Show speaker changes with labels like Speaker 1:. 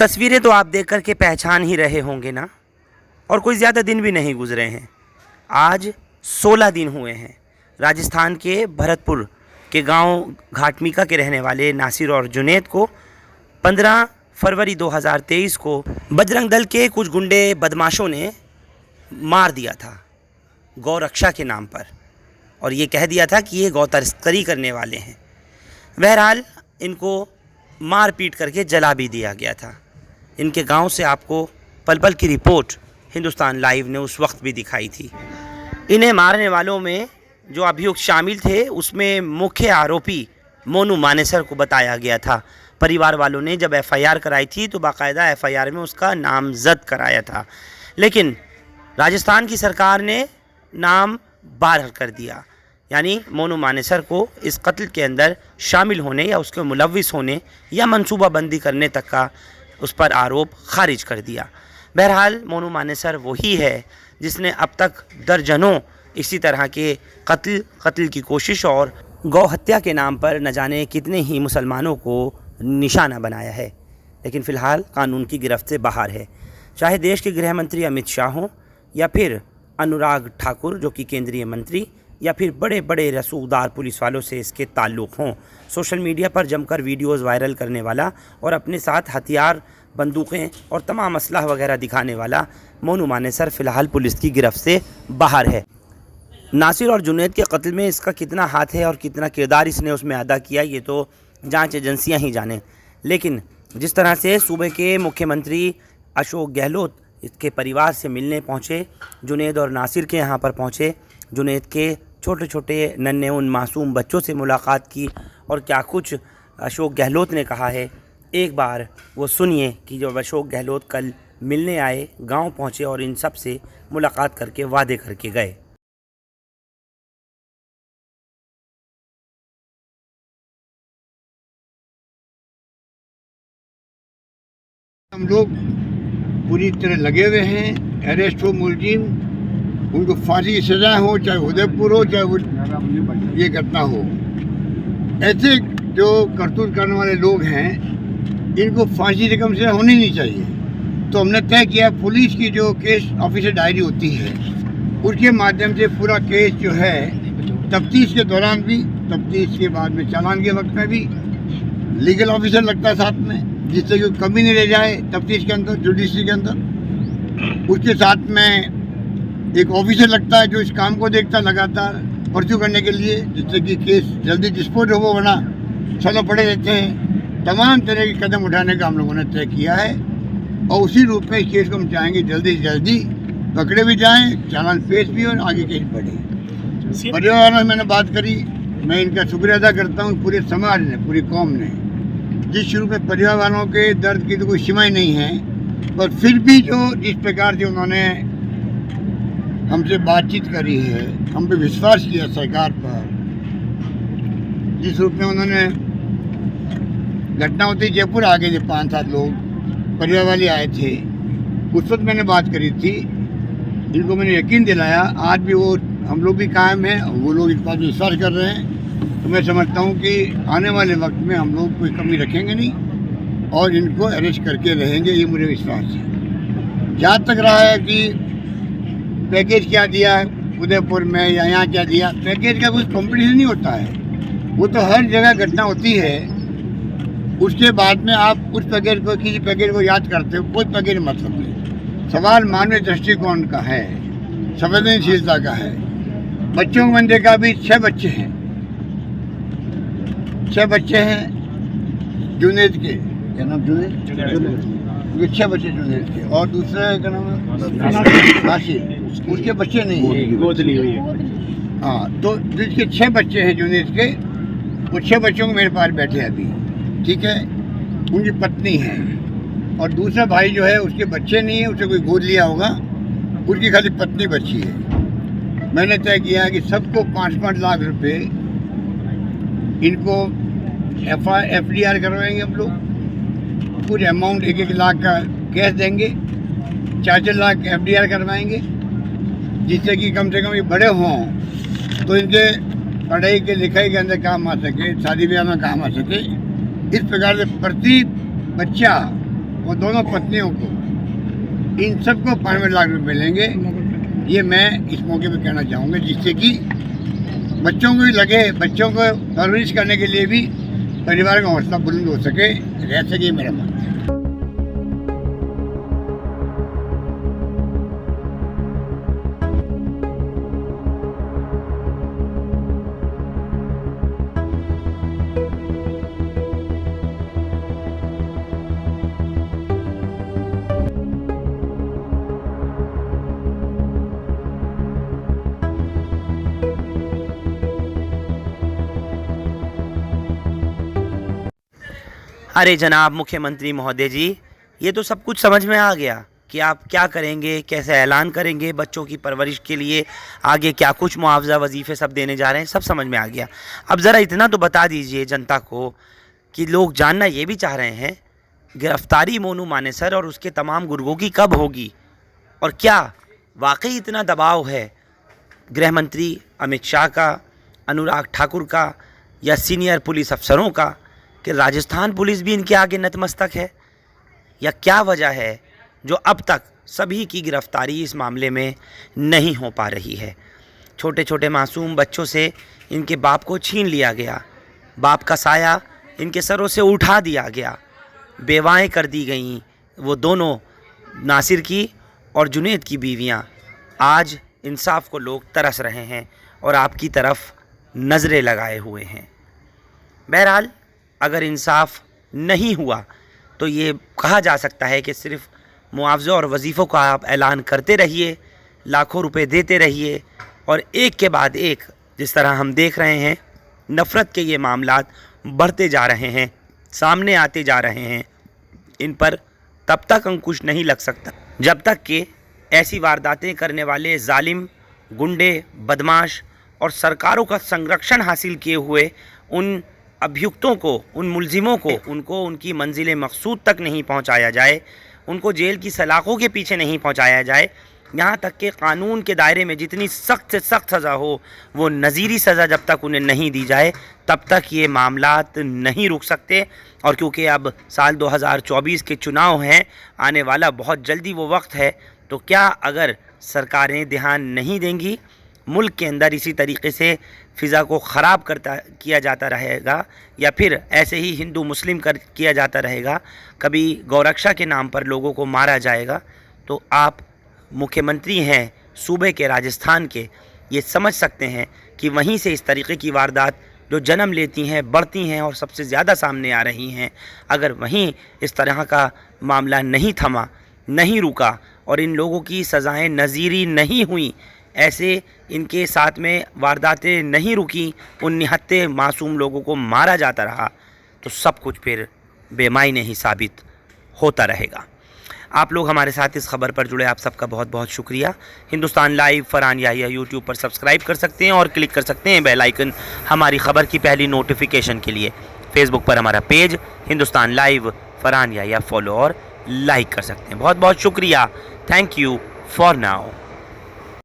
Speaker 1: तस्वीरें तो आप देख कर के पहचान ही रहे होंगे ना, और कोई ज़्यादा दिन भी नहीं गुजरे हैं। आज 16 दिन हुए हैं राजस्थान के भरतपुर के गांव घाटमीका के रहने वाले नासिर और जुनैद को 15 फरवरी 2023 को बजरंग दल के कुछ गुंडे बदमाशों ने मार दिया था गौ रक्षा के नाम पर, और ये कह दिया था कि ये गौ तस्करी करने वाले हैं। बहरहाल इनको मार पीट करके जला भी दिया गया था। इनके गांव से आपको पल पल की रिपोर्ट हिंदुस्तान लाइव ने उस वक्त भी दिखाई थी। इन्हें मारने वालों में जो अभियुक्त शामिल थे उसमें मुख्य आरोपी मोनू मानेसर को बताया गया था। परिवार वालों ने जब एफआईआर कराई थी तो बाकायदा एफआईआर में उसका नामजद कराया था, लेकिन राजस्थान की सरकार ने नाम बाहर कर दिया, यानी मोनू मानेसर को इस कत्ल के अंदर शामिल होने या उसके मुलव्विस होने या मनसूबाबंदी करने तक का उस पर आरोप खारिज कर दिया। बहरहाल मोनू मानेसर वही है जिसने अब तक दर्जनों इसी तरह के कत्ल की कोशिश और गौ हत्या के नाम पर न जाने कितने ही मुसलमानों को निशाना बनाया है, लेकिन फ़िलहाल कानून की गिरफ्त से बाहर है। चाहे देश के गृह मंत्री अमित शाह हों या फिर अनुराग ठाकुर जो कि केंद्रीय मंत्री, या फिर बड़े बड़े रसूखदार पुलिस वालों से इसके ताल्लुक़ हों। सोशल मीडिया पर जमकर वीडियोस वायरल करने वाला और अपने साथ हथियार, बंदूकें और तमाम असलहा वगैरह दिखाने वाला मोनू मानेसर फ़िलहाल पुलिस की गिरफ्त से बाहर है। नासिर और जुनैद के कत्ल में इसका कितना हाथ है और कितना किरदार इसने उसमें अदा किया, ये तो जांच एजेंसियां ही जाने। लेकिन जिस तरह से सूबे के मुख्यमंत्री अशोक गहलोत इसके परिवार से मिलने पहुंचे, जुनैद और नासिर के यहाँ पर पहुंचे, जुनैद के छोटे छोटे नन्हे उन मासूम बच्चों से मुलाकात की, और क्या कुछ अशोक गहलोत ने कहा है, एक बार वो सुनिए कि जब अशोक गहलोत कल मिलने आए, गांव पहुंचे और इन सब से मुलाकात करके वादे करके गए।
Speaker 2: हम लोग पूरी तरह लगे हुए हैं, अरेस्ट हो मुलजिम, उनको फांसी की सजा हो, चाहे उदयपुर हो चाहे ये घटना हो। ऐसे जो करतूत करने वाले लोग हैं इनको फांसी से कम से होनी नहीं चाहिए। तो हमने तय किया पुलिस की जो केस ऑफिसर डायरी होती है उसके माध्यम से पूरा केस जो है तफ्तीश के दौरान भी, तफ्तीश के बाद में, चालान के वक्त में भी लीगल ऑफिसर लगता है साथ में, जिससे कि कमी नहीं रह जाए तफ्तीश के अंदर, जुडिशरी के अंदर। उसके साथ में एक ऑफिसर लगता है जो इस काम को देखता है लगातार परस्यू करने के लिए, जिससे कि केस जल्दी डिस्पोज हो, वरना सालों पड़े रहते हैं। तमाम तरह के कदम उठाने का हम लोगों ने तय किया है और उसी रूप में इस केस को हम चाहेंगे जल्दी से जल्दी पकड़े भी जाएं, चालान पेश भी और आगे केस बढ़े। परिवार वालों से मैंने बात करी, मैं इनका शुक्रिया अदा करता हूँ पूरे समाज ने, पूरी कौम ने। जिस शुरू में परिवार वालों के दर्द की तो कोई सीमा ही नहीं है, पर फिर भी जो जिस प्रकार से उन्होंने हमसे बातचीत करी है, हम पे विश्वास किया सरकार पर, जिस रूप में उन्होंने, घटना होती जयपुर आ गए थे 5-7 लोग, परिवार वाले आए थे, उस वक्त मैंने बात करी थी, इनको मैंने यकीन दिलाया। आज भी वो हम लोग भी कायम हैं, वो लोग इस बात में विश्वास कर रहे हैं। तो मैं समझता हूँ कि आने वाले वक्त में हम लोग कोई कमी रखेंगे नहीं और इनको अरेस्ट करके रहेंगे, ये मुझे विश्वास है। जहाँ तक रहा है कि पैकेज क्या दिया उदयपुर में या यहाँ क्या दिया, पैकेज का कुछ कॉम्पिटिशन नहीं होता है, वो तो हर जगह घटना होती है। उसके बाद में आप उस पैकेज को, किसी पैकेज को याद करते हो, कोई पैकेज मतलब नहीं। सवाल मानवीय दृष्टिकोण का है, संवेदनशीलता का है। बच्चों को मैंने देखा भी 6 बच्चे हैं, 6 बच्चे हैं जुनैद के, क्या नाम जुनैद, 6 बच्चे जुनैद के, और दूसरा क्या नाम है नासिर, उसके बच्चे नहीं हैं, गोद ली हुई है। हाँ, तो जिसके 6 बच्चे हैं जुनैद के, वो 6 बच्चों को मेरे पास बैठे हैं अभी, ठीक है। उनकी पत्नी है और दूसरा भाई जो है उसके बच्चे नहीं है, उसे कोई गोद लिया होगा, उसकी खाली पत्नी बची है। मैंने तय किया कि सबको 5-5 लाख रुपए इनको FDR करवाएंगे हम लोग, पूरे अमाउंट 1-1 लाख का कैश देंगे, 4-4 लाख FDR करवाएंगे, जिससे कि कम से कम ये बड़े हों तो इनके पढ़ाई के लिखाई के अंदर काम आ सके, शादी ब्याह में काम आ सके। इस प्रकार से प्रति बच्चा और दोनों पत्नियों को, इन सबको 92 लाख रुपए मिलेंगे। ये मैं इस मौके पर कहना चाहूँगा, जिससे कि बच्चों को भी लगे, बच्चों को परवरिश करने के लिए भी परिवार का हौसला बुलंद हो सके, रह सके, मेरा मानना है।
Speaker 1: अरे जनाब मुख्यमंत्री महोदय जी, ये तो सब कुछ समझ में आ गया कि आप क्या करेंगे, कैसे ऐलान करेंगे बच्चों की परवरिश के लिए, आगे क्या कुछ मुआवजा वजीफ़े सब देने जा रहे हैं, सब समझ में आ गया। अब ज़रा इतना तो बता दीजिए जनता को कि लोग जानना ये भी चाह रहे हैं, गिरफ्तारी मोनू मानेसर और उसके तमाम गुर्गों की कब होगी, और क्या वाकई इतना दबाव है गृह मंत्री अमित शाह का, अनुराग ठाकुर का या सीनियर पुलिस अफसरों का कि राजस्थान पुलिस भी इनके आगे नतमस्तक है, या क्या वजह है जो अब तक सभी की गिरफ्तारी इस मामले में नहीं हो पा रही है। छोटे छोटे मासूम बच्चों से इनके बाप को छीन लिया गया, बाप का साया इनके सरों से उठा दिया गया, बेवाएं कर दी गईं वो दोनों नासिर की और जुनेद की बीवियां। आज इंसाफ को लोग तरस रहे हैं और आपकी तरफ नज़रें लगाए हुए हैं। बहरहाल अगर इंसाफ नहीं हुआ तो ये कहा जा सकता है कि सिर्फ मुआवजे और वजीफ़ों का आप ऐलान करते रहिए, लाखों रुपए देते रहिए, और एक के बाद एक जिस तरह हम देख रहे हैं नफ़रत के ये मामलात बढ़ते जा रहे हैं, सामने आते जा रहे हैं, इन पर तब तक अंकुश नहीं लग सकता जब तक कि ऐसी वारदातें करने वाले जालिम, गुंडे, बदमाश और सरकारों का संरक्षण हासिल किए हुए उन अभियुक्तों को, उन मुलजिमों को, उनको उनकी मंजिल मकसूद तक नहीं पहुंचाया जाए, उनको जेल की सलाखों के पीछे नहीं पहुंचाया जाए। यहाँ तक कि कानून के दायरे में जितनी सख्त से सख्त सज़ा हो, वो नज़ीरी सज़ा जब तक उन्हें नहीं दी जाए तब तक ये मामलात नहीं रुक सकते। और क्योंकि अब साल 2024 के चुनाव हैं, आने वाला बहुत जल्दी वो वक्त है, तो क्या अगर सरकारें ध्यान नहीं देंगी, मुल्क के अंदर इसी तरीके से फ़िज़ा को ख़राब किया जाता रहेगा, या फिर ऐसे ही हिंदू मुस्लिम किया जाता रहेगा, कभी गौरक्षा के नाम पर लोगों को मारा जाएगा, तो आप मुख्यमंत्री हैं सूबे के, राजस्थान के, ये समझ सकते हैं कि वहीं से इस तरीके की वारदात जो जन्म लेती हैं, बढ़ती हैं और सबसे ज़्यादा सामने आ रही हैं, अगर वहीं इस तरह का मामला नहीं थमा, नहीं रुका और इन लोगों की सज़ाएं नज़ीरी नहीं हुई, ऐसे इनके साथ में वारदातें नहीं रुकी, उन निहत्ते मासूम लोगों को मारा जाता रहा, तो सब कुछ फिर बेमायने ही साबित होता रहेगा। आप लोग हमारे साथ इस खबर पर जुड़े, आप सबका बहुत बहुत शुक्रिया। हिंदुस्तान लाइव फरहान याहिया यूट्यूब पर सब्सक्राइब कर सकते हैं और क्लिक कर सकते हैं बेल आइकन हमारी खबर की पहली नोटिफिकेशन के लिए। फेसबुक पर हमारा page Hindustan live Farhan Yahya follow और लाइक कर सकते हैं। बहुत बहुत शुक्रिया। Thank you for now.